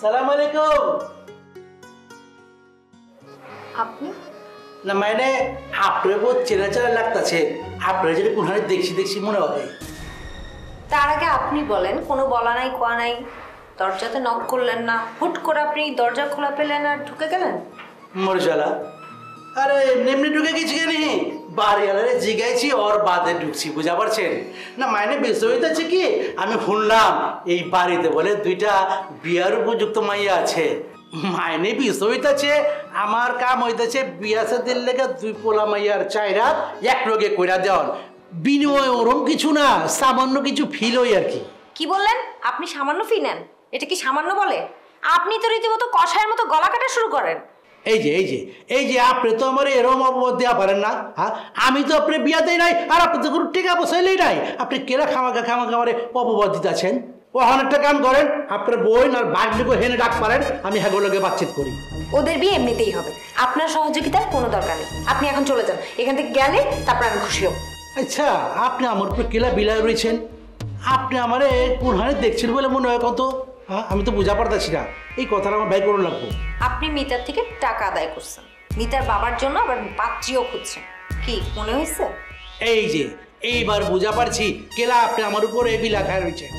সালাম আলাইকুম। আপনি না মানে আপনার বহুত চেনা চেনা লাগতেছে, আপনার যদি কোনখানে দেখছি মনে হয়। তার আগে আপনি বলেন, কোনো বলা নাই কোয়া নাই, দরজাতে নক করলেন না, হুট করে আপনি দরজা খোলা পেলেন আর ঢুকে গেলেন। মরজালা, আরে এমনি ঢুকে গেছি কেন? বাড়িওয়ালারে জিগাইছি ওর বাদে ঢুকছি, বুঝা পারছেন না? মানে বিষয় হইতেছে কি, আমি শুনলাম এই বাড়িতে বলে দুইটা বিয়ার উপযুক্ত মাইয়া আছে। মাইনে বিষয় হইতেছে আমার কাম হইতেছে বিয়া সাদির লেগে দুই পোলা মাইয়ার চাইরা এক রোগে কইরা দেওয়ার বিনিময় ওরম কিছু না, সামান্য কিছু ফিল হই আর কি। কি বললেন আপনি? সামান্য ফি নেন? এটা কি সামান্য বলে? আপনি তো রীতিমতো কষায়ের মতো গলা কাটা শুরু করেন। এই যে আপনি তো আমার এরম অপবাদ দেওয়া পারেন না। হ্যাঁ, আমি তো আপনি বিয়া দেই নাই, আর আপনি তো কোনো টেকা বসাইলেই নাই। আপনি কেরা খামাখা আমারে অপবাদ দিতেছেন? ও অনেকটা কাম করেন, আপনার বোন আর ভাগ্নিকে হেনে ডাক পারেন, আমি হ্যাগোলোকে বাতচিত করি। ওদের বিয়ে এমনিতেই হবে, আপনার সহযোগিতার কোনো দরকার নেই। আপনি এখন চলে যান এখান থেকে, গেলে তারপর আমি খুশি হব। আচ্ছা, আপনি আমার উপরে কেলা বিলায় রয়েছেন? আপনি আমারে কোনখানে দেখছেন বলে মনে হয় কত? হ্যাঁ, আমি তো বুঝা পারতেছি না, এই কথাটা আমার ব্যয় করে লাগবো। আপনি মিতার থেকে টাকা আদায় করছেন, মিতার বাবার জন্য আবার পাত্রীও খুঁজছেন, কি মনে হয়েছে? এই যে এইবার বুঝা পারছি কেলা আপনি আমার উপরে এই বিলা খায় রয়েছেন।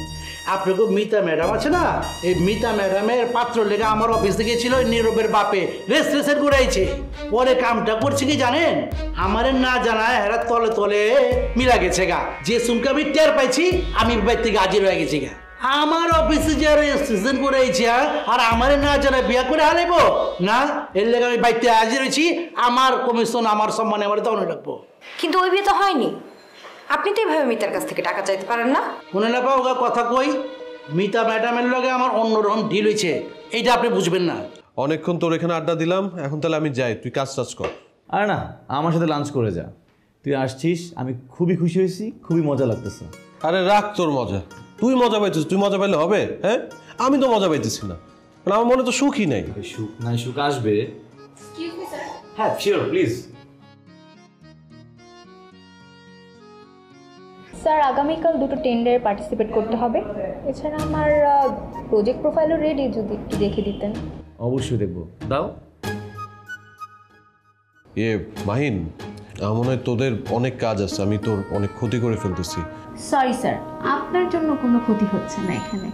আপনাকে মিতা ম্যাডাম আছে না, এই মিতা ম্যাডামের পাত্র লেগে আমার অফিস থেকে ছিল নীরবের বাপে রেস্ট্রেশন করাইছে। পরে কামটা করছে কি জানেন? আমারে না জানায় হেরা তলে তলে মিলা গেছে গা। যে সুমকে আমি টের পাইছি, আমি বাইর থেকে হাজির হয়ে গেছি গা। আমার অফিসে যে রেজিস্ট্রেশন করেছে আর আমারে না জানায় বিয়া করে হারাইব না, এর লেগে আমি বাইতে হাজির হয়েছি। আমার কমিশন, আমার সম্মানে আমার তখন রাখবো। কিন্তু ওই বিয়ে তো হয়নি, আপনি তো এইভাবে মিতার কাছ থেকে টাকা চাইতে পারেন না। মনে না পাও কথা কই, মিতা ম্যাডামের লগে আমার অন্যরকম ডিল হয়েছে, এইটা আপনি বুঝবেন না। অনেকক্ষণ তোর এখানে আড্ডা দিলাম, এখন তাহলে আমি যাই, তুই কাজ কর। আরে না, আমার সাথে লাঞ্চ করে যা। তুই আসছিস, আমি খুবই খুশি হয়েছি, খুবই মজা লাগতেছে। আরে রাখ তোর মজা, তুই মজা পাইছিস, তুই মজা পাইলে হবে? হ্যাঁ, আমি তো মজা পাইতেছি না, কারণ আমার মনে তো সুখই নাই। সুখ নাই, সুখ আসবে। হ্যাঁ শিওর, প্লিজ। স্যার, আগামীকাল দুটো টেন্ডারে পার্টিসিপেট করতে হবে। এছাড়া আমার প্রজেক্ট প্রোফাইলও রেডি, যদি একটু দেখে দিতেন। অবশ্যই দেখবো, দাও। মাহিন, আমার মনে হয় তোদের অনেক কাজ আছে, আমি তোর অনেক ক্ষতি করে ফেলতেছি। সরি স্যার, আপনার জন্য কোনো ক্ষতি হচ্ছে না এখানে।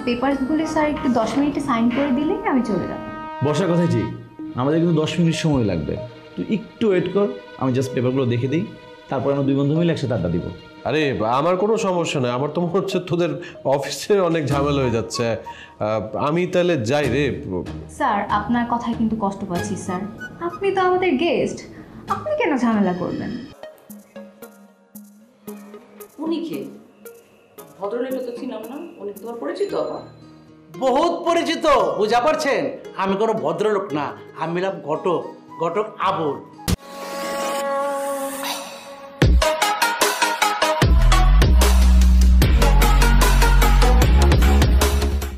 পেপারসগুলো স্যার একটু 10 মিনিটে সাইন করে দিলেই আমি চলে যাব। বসার কথাই ঠিক, আমাদের কিন্তু 10 মিনিট সময় লাগবে। তুই একটু ওয়েট কর, আমি জাস্ট পেপারগুলো দেখে দিই, তারপর আমরা দুই বন্ধু মিলে একসাথে আড্ডা দিব। আরে আমার কোনো সমস্যা নেই, আমার তো মনে হচ্ছে তোদের অফিসের অনেক ঝামেলা হয়ে যাচ্ছে। আমি তাহলে যাই রে। স্যার, আপনার কথায় কিন্তু কষ্ট পাচ্ছি স্যার, আপনি তো আমাদের গেস্ট, আপনি কেন ঝামেলা করবেন? উনি কে? ভদ্রলোকটা তো ছিলাম না, উনি তোমার পরিচিত? আবার বহুত পরিচিত, বুঝা পারছেন? আমি কোনো ভদ্রলোক না, আমি হলাম ঘটক আবুল।